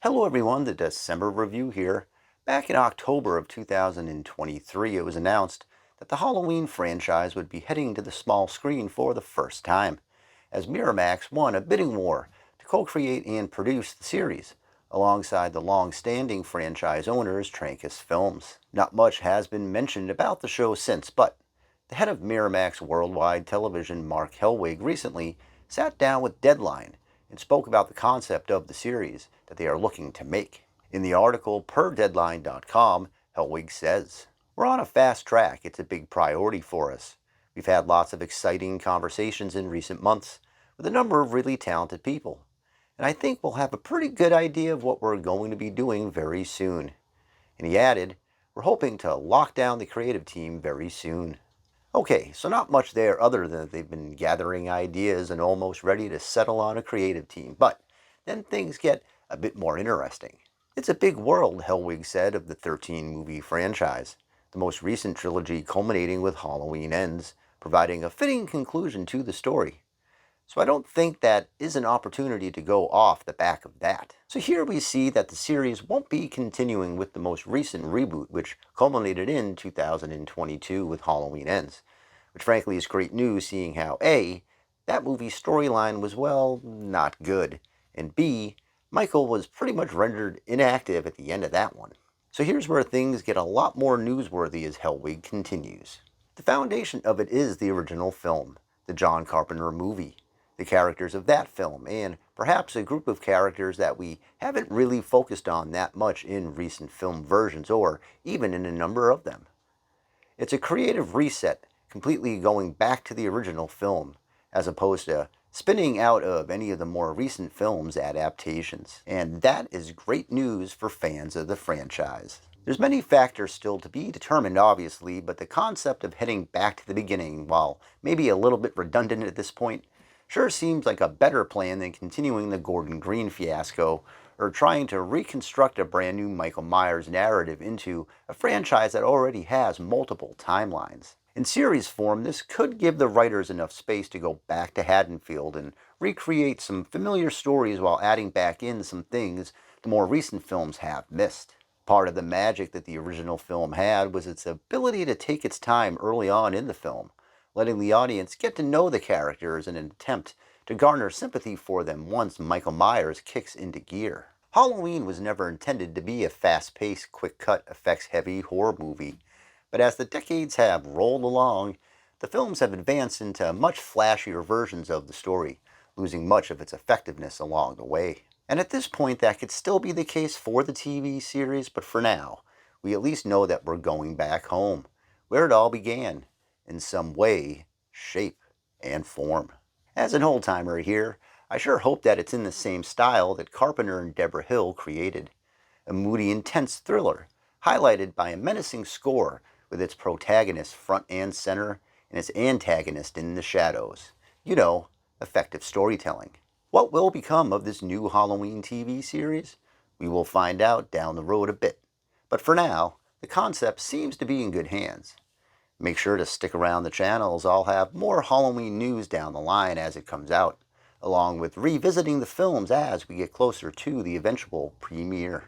Hello everyone, the December Review here. Back in October of 2023, it was announced that the Halloween franchise would be heading to the small screen for the first time, as Miramax won a bidding war to co-create and produce the series, alongside the long-standing franchise owners Trancas Films. Not much has been mentioned about the show since, but the head of Miramax Worldwide Television, Mark Helwig, recently sat down with Deadline and spoke about the concept of the series that they are looking to make. In the article per Deadline.com, Helwig says, "We're on a fast track. It's a big priority for us. We've had lots of exciting conversations in recent months with a number of really talented people, and I think we'll have a pretty good idea of what we're going to be doing very soon." And he added, "We're hoping to lock down the creative team very soon." Okay, so not much there other than that they've been gathering ideas and almost ready to settle on a creative team. But then things get a bit more interesting. It's a big world, Helwig said of the 13-movie franchise, the most recent trilogy culminating with Halloween Ends, providing a fitting conclusion to the story. So I don't think that is an opportunity to go off the back of that. So here we see that the series won't be continuing with the most recent reboot, which culminated in 2022 with Halloween Ends, which frankly is great news seeing how A, that movie's storyline was, well, not good, and B, Michael was pretty much rendered inactive at the end of that one. So here's where things get a lot more newsworthy as Helwig continues. The foundation of it is the original film, the John Carpenter movie, the characters of that film, and perhaps a group of characters that we haven't really focused on that much in recent film versions, or even in a number of them. It's a creative reset, completely going back to the original film, as opposed to spinning out of any of the more recent films' adaptations. And that is great news for fans of the franchise. There's many factors still to be determined, obviously, but the concept of heading back to the beginning, while maybe a little bit redundant at this point, sure seems like a better plan than continuing the Gordon Green fiasco or trying to reconstruct a brand new Michael Myers narrative into a franchise that already has multiple timelines. In series form, this could give the writers enough space to go back to Haddonfield and recreate some familiar stories while adding back in some things the more recent films have missed. Part of the magic that the original film had was its ability to take its time early on in the film, letting the audience get to know the characters in an attempt to garner sympathy for them once Michael Myers kicks into gear. Halloween was never intended to be a fast-paced, quick-cut, effects-heavy horror movie, but as the decades have rolled along, the films have advanced into much flashier versions of the story, losing much of its effectiveness along the way. And at this point, that could still be the case for the TV series, but for now, we at least know that we're going back home, where it all began, in some way, shape, and form. As an old-timer here, I sure hope that it's in the same style that Carpenter and Deborah Hill created. A moody, intense thriller, highlighted by a menacing score with its protagonist front and center and its antagonist in the shadows. You know, effective storytelling. What will become of this new Halloween TV series? We will find out down the road a bit. But for now, the concept seems to be in good hands. Make sure to stick around the channel as I'll have more Halloween news down the line as it comes out, along with revisiting the films as we get closer to the eventual premiere.